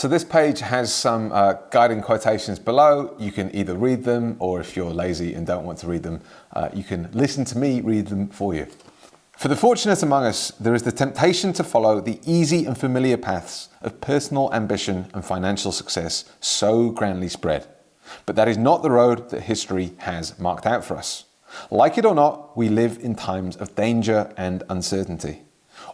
So this page has some guiding quotations below. You can either read them, or if you're lazy and don't want to read them, you can listen to me read them for you. For the fortunate among us, there is the temptation to follow the easy and familiar paths of personal ambition and financial success so grandly spread. But that is not the road that history has marked out for us. Like it or not, we live in times of danger and uncertainty.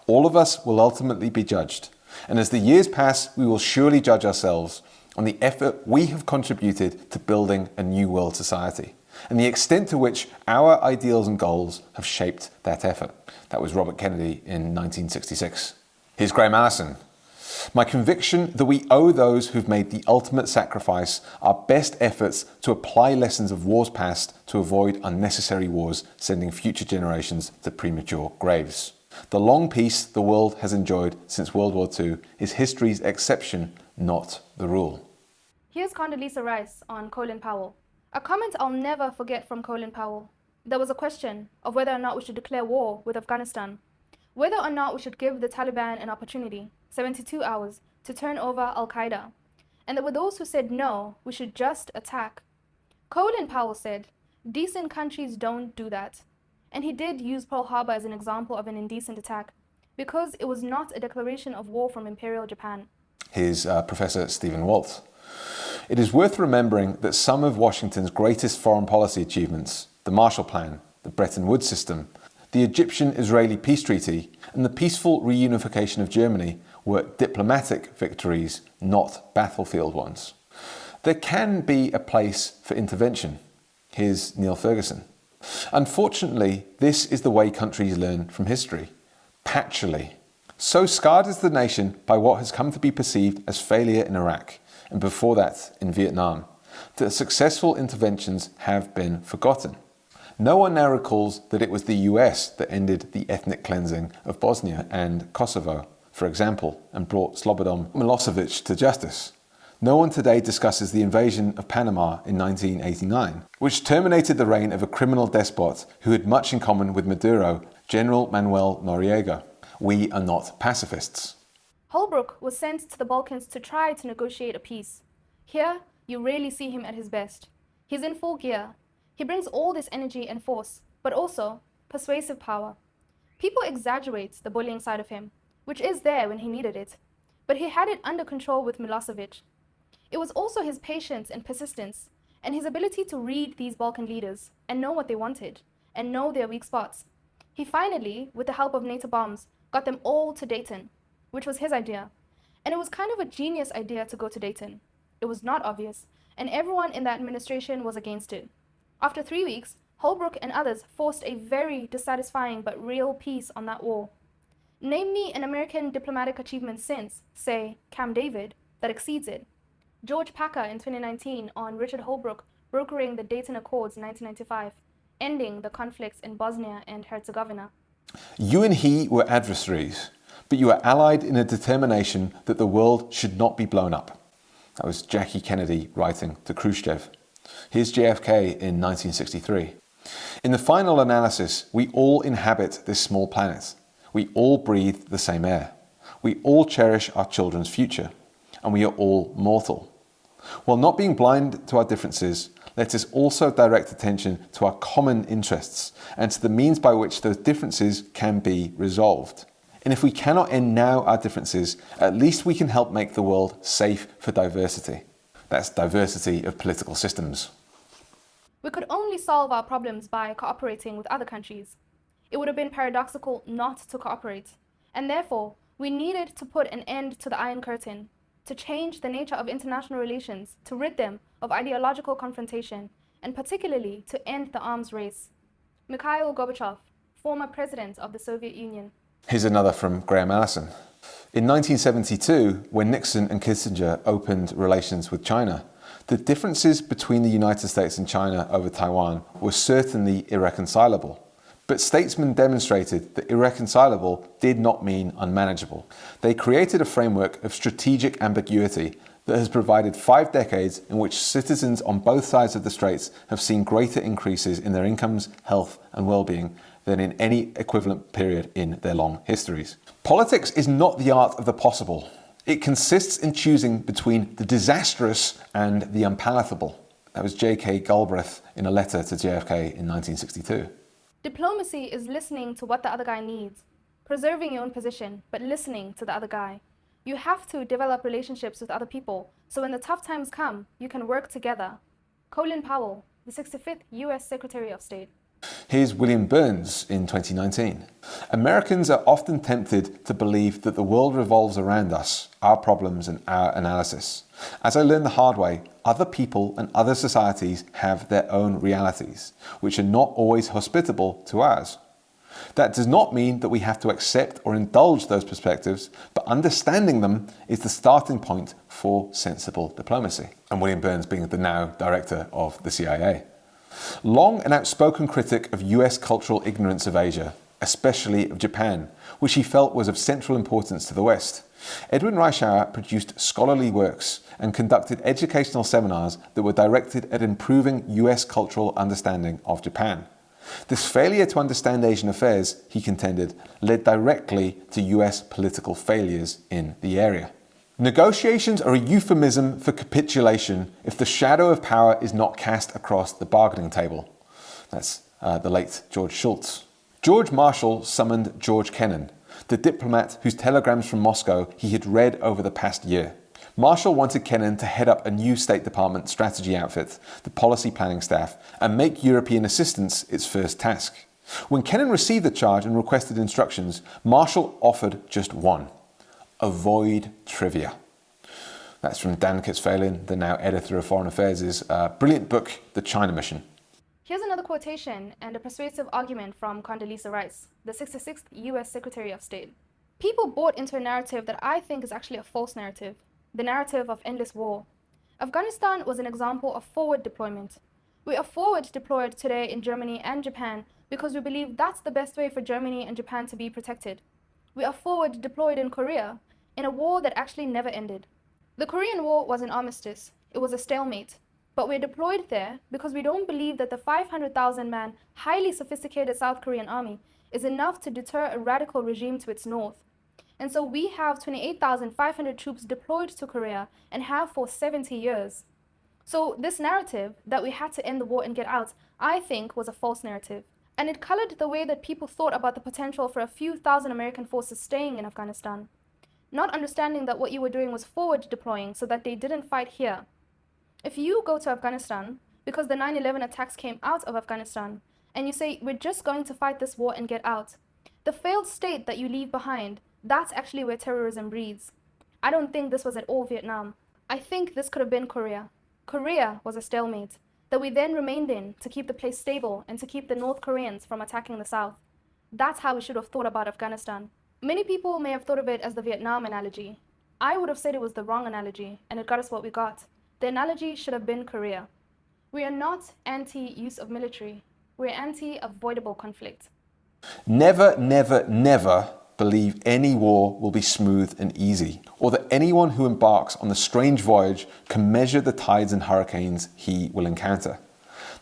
All of us will ultimately be judged, and as the years pass, we will surely judge ourselves on the effort we have contributed to building a new world society, and the extent to which our ideals and goals have shaped that effort. That was Robert Kennedy in 1966. Here's Graham Allison. My conviction that we owe those who've made the ultimate sacrifice our best efforts to apply lessons of wars past to avoid unnecessary wars, sending future generations to premature graves. The long peace the world has enjoyed since World War II is history's exception, not the rule. Here's Condoleezza Rice on Colin Powell. A comment I'll never forget from Colin Powell. There was a question of whether or not we should declare war with Afghanistan, whether or not we should give the Taliban an opportunity, 72 hours, to turn over Al-Qaeda, and there were those who said no, we should just attack. Colin Powell said, decent countries don't do that. And he did use Pearl Harbor as an example of an indecent attack, because it was not a declaration of war from Imperial Japan. Here's Professor Stephen Walt. It is worth remembering that some of Washington's greatest foreign policy achievements, the Marshall Plan, the Bretton Woods system, the Egyptian-Israeli peace treaty, and the peaceful reunification of Germany were diplomatic victories, not battlefield ones. There can be a place for intervention. Here's Neil Ferguson. Unfortunately, this is the way countries learn from history, patchily. So scarred is the nation by what has come to be perceived as failure in Iraq, and before that in Vietnam, that successful interventions have been forgotten. No one now recalls that it was the US that ended the ethnic cleansing of Bosnia and Kosovo, for example, and brought Slobodan Milosevic to justice. No one today discusses the invasion of Panama in 1989, which terminated the reign of a criminal despot who had much in common with Maduro, General Manuel Noriega. We are not pacifists. Holbrooke was sent to the Balkans to try to negotiate a peace. Here, you rarely see him at his best. He's in full gear. He brings all this energy and force, but also persuasive power. People exaggerate the bullying side of him, which is there when he needed it, but he had it under control with Milosevic. It was also his patience and persistence, and his ability to read these Balkan leaders and know what they wanted, and know their weak spots. He finally, with the help of NATO bombs, got them all to Dayton, which was his idea. And it was kind of a genius idea to go to Dayton. It was not obvious, and everyone in that administration was against it. After 3 weeks, Holbrooke and others forced a very dissatisfying but real peace on that war. Name me an American diplomatic achievement since, say, Camp David, that exceeds it. George Packer in 2019 on Richard Holbrooke brokering the Dayton Accords in 1995, ending the conflicts in Bosnia and Herzegovina. You and he were adversaries, but you were allied in a determination that the world should not be blown up. That was Jackie Kennedy writing to Khrushchev. Here's JFK in 1963. In the final analysis, we all inhabit this small planet. We all breathe the same air. We all cherish our children's future. And we are all mortal. While not being blind to our differences, let us also direct attention to our common interests and to the means by which those differences can be resolved. And if we cannot end now our differences, at least we can help make the world safe for diversity. That's diversity of political systems. We could only solve our problems by cooperating with other countries. It would have been paradoxical not to cooperate, and therefore we needed to put an end to the Iron Curtain, to change the nature of international relations, to rid them of ideological confrontation, and particularly to end the arms race. Mikhail Gorbachev, former president of the Soviet Union. Here's another from Graham Allison. In 1972, when Nixon and Kissinger opened relations with China, the differences between the United States and China over Taiwan were certainly irreconcilable. But statesmen demonstrated that irreconcilable did not mean unmanageable. They created a framework of strategic ambiguity that has provided 5 decades in which citizens on both sides of the straits have seen greater increases in their incomes, health and well-being than in any equivalent period in their long histories. Politics is not the art of the possible. It consists in choosing between the disastrous and the unpalatable. That was J.K. Galbraith in a letter to JFK in 1962. Diplomacy is listening to what the other guy needs, preserving your own position, but listening to the other guy. You have to develop relationships with other people, so when the tough times come, you can work together. Colin Powell, the 65th US Secretary of State. Here's William Burns in 2019. Americans are often tempted to believe that the world revolves around us, our problems and our analysis. As I learned the hard way, other people and other societies have their own realities, which are not always hospitable to ours. That does not mean that we have to accept or indulge those perspectives, but understanding them is the starting point for sensible diplomacy. And William Burns being the now director of the CIA. Long an outspoken critic of US cultural ignorance of Asia, especially of Japan, which he felt was of central importance to the West, Edwin Reischauer produced scholarly works and conducted educational seminars that were directed at improving US cultural understanding of Japan. This failure to understand Asian affairs, he contended, led directly to US political failures in the area. Negotiations are a euphemism for capitulation if the shadow of power is not cast across the bargaining table. That's the late George Shultz. George Marshall summoned George Kennan, the diplomat whose telegrams from Moscow he had read over the past year. Marshall wanted Kennan to head up a new State Department strategy outfit, the policy planning staff, and make European assistance its first task. When Kennan received the charge and requested instructions, Marshall offered just one: avoid trivia. That's from Dan Kutzweilen, the now editor of Foreign Affairs' brilliant book, The China Mission. Here's another quotation and a persuasive argument from Condoleezza Rice, the 66th US Secretary of State. People bought into a narrative that I think is actually a false narrative, the narrative of endless war. Afghanistan was an example of forward deployment. We are forward deployed today in Germany and Japan because we believe that's the best way for Germany and Japan to be protected. We are forward deployed in Korea, in a war that actually never ended. The Korean War was an armistice. It was a stalemate. But we're deployed there because we don't believe that the 500,000-man, highly sophisticated South Korean army is enough to deter a radical regime to its north. And so we have 28,500 troops deployed to Korea and have for 70 years. So this narrative that we had to end the war and get out, I think was a false narrative. And it colored the way that people thought about the potential for a few thousand American forces staying in Afghanistan, not understanding that what you were doing was forward deploying so that they didn't fight here. If you go to Afghanistan because the 9/11 attacks came out of Afghanistan and you say, we're just going to fight this war and get out, the failed state that you leave behind, that's actually where terrorism breeds. I don't think this was at all Vietnam. I think this could have been Korea. Korea was a stalemate that we then remained in to keep the place stable and to keep the North Koreans from attacking the South. That's how we should have thought about Afghanistan. Many people may have thought of it as the Vietnam analogy. I would have said it was the wrong analogy, and it got us what we got. The analogy should have been Korea. We are not anti-use of military. We're anti-avoidable conflict. Never, never, never believe any war will be smooth and easy, or that anyone who embarks on the strange voyage can measure the tides and hurricanes he will encounter.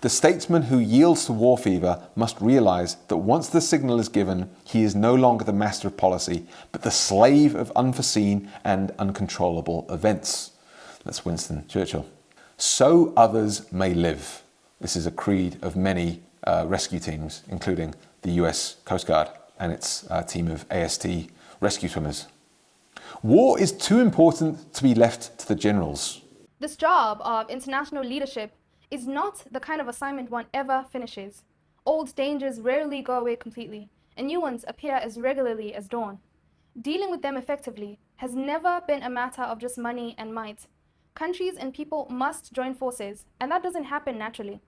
The statesman who yields to war fever must realize that once the signal is given, he is no longer the master of policy, but the slave of unforeseen and uncontrollable events. That's Winston Churchill. So others may live. This is a creed of many rescue teams, including the US Coast Guard and its team of AST rescue swimmers. War is too important to be left to the generals. This job of international leadership is not the kind of assignment one ever finishes. Old dangers rarely go away completely, and new ones appear as regularly as dawn. Dealing with them effectively has never been a matter of just money and might. Countries and people must join forces, and that doesn't happen naturally.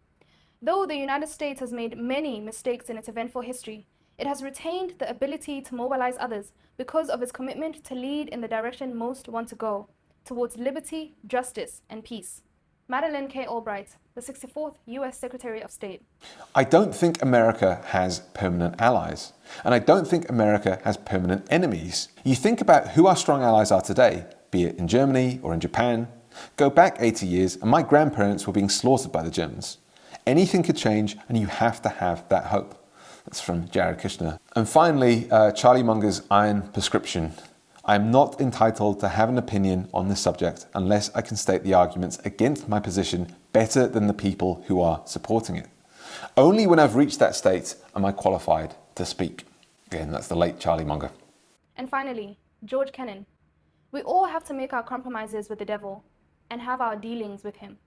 Though the United States has made many mistakes in its eventful history, it has retained the ability to mobilize others because of its commitment to lead in the direction most want to go, towards liberty, justice, and peace. Madeleine K. Albright, the 64th US Secretary of State. I don't think America has permanent allies, and I don't think America has permanent enemies. You think about who our strong allies are today, be it in Germany or in Japan. Go back 80 years and my grandparents were being slaughtered by the Germans. Anything could change and you have to have that hope. That's from Jared Kushner. And finally, Charlie Munger's iron prescription. I am not entitled to have an opinion on this subject unless I can state the arguments against my position better than the people who are supporting it. Only when I've reached that state am I qualified to speak. Again, that's the late Charlie Munger. And finally, George Kennan. We all have to make our compromises with the devil and have our dealings with him.